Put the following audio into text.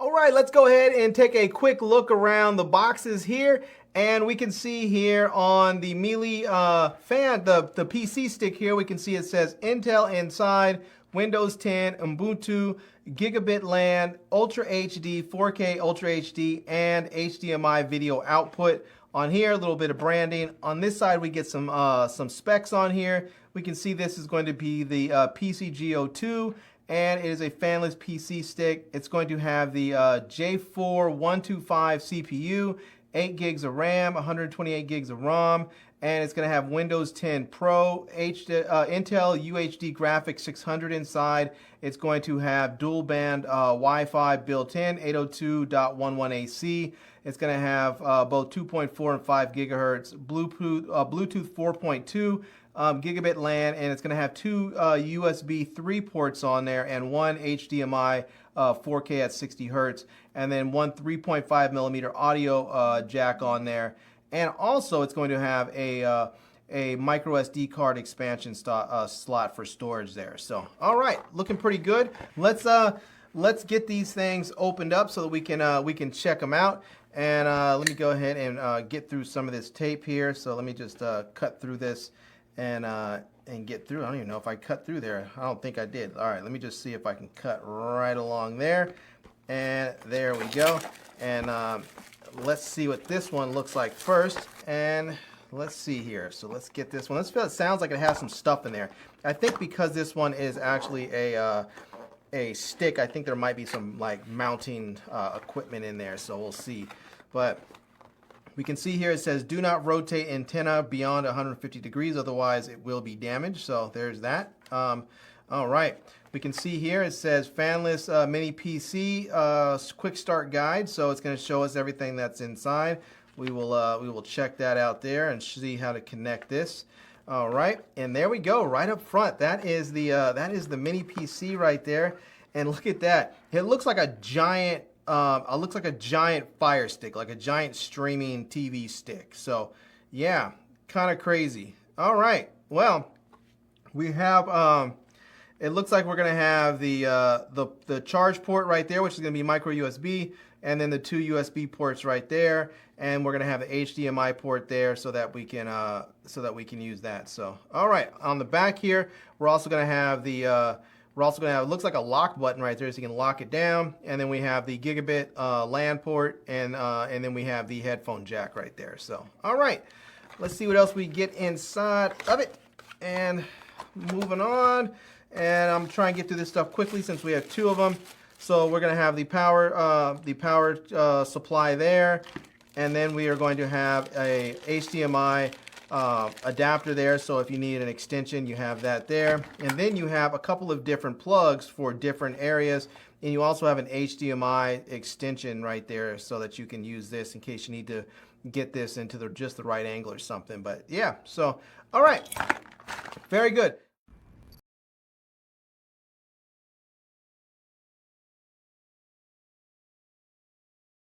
All right, let's go ahead and take a quick look around the boxes here. And we can see here on the MeLE the PC stick here, we can see it says Intel inside, Windows 10, Ubuntu, Gigabit LAN, Ultra HD, 4K Ultra HD, and HDMI video output. On here, a little bit of branding. On this side, we get some specs on here. We can see this is going to be the PCG02, and it is a fanless PC stick. It's going to have the J4125 CPU, 8 gigs of RAM, 128 gigs of ROM, and it's going to have Windows 10 Pro, Intel UHD Graphics 600 inside. It's going to have dual band Wi-Fi built in, 802.11ac. It's going to have both 2.4 and 5 gigahertz, Bluetooth 4.2, gigabit LAN, and it's going to have two USB 3 ports on there and one HDMI 4K at 60 hertz, and then one 3.5 millimeter audio jack on there. And also, it's going to have a micro SD card expansion slot for storage there. So, all right, looking pretty good. Let's get these things opened up so that we can check them out. And let me go ahead and get through some of this tape here. So let me just cut through this and get through. I don't even know if I cut through there. I don't think I did. All right, let me just see if I can cut right along there. And there we go. And let's see what this one looks like first. And let's see here. So let's get this one. It sounds like it has some stuff in there. I think because this one is actually a stick, I think there might be some like mounting equipment in there. So we'll see. But we can see here it says do not rotate antenna beyond 150 degrees, otherwise it will be damaged. So there's that. All right. We can see here it says fanless mini PC quick start guide. So it's going to show us everything that's inside. We will check that out there and see how to connect this. All right, and there we go, right up front. That is the mini PC right there, and look at that. It looks like a giant Fire Stick, like a giant streaming TV stick. So, yeah, kind of crazy. All right, well, we have. It looks like we're gonna have the charge port right there, which is gonna be micro USB, and then the two USB ports right there, and we're gonna have the HDMI port there so that we can use that. So, all right, on the back here, we're also gonna have it looks like a lock button right there, so you can lock it down, and then we have the gigabit LAN port, and then we have the headphone jack right there. So, all right, let's see what else we get inside of it, and moving on. And I'm trying to get through this stuff quickly since we have two of them. So we're going to have the power supply there, and then we are going to have a HDMI adapter there. So if you need an extension, you have that there. And then you have a couple of different plugs for different areas, and you also have an HDMI extension right there so that you can use this in case you need to get this into just the right angle or something. But yeah, so all right, very good.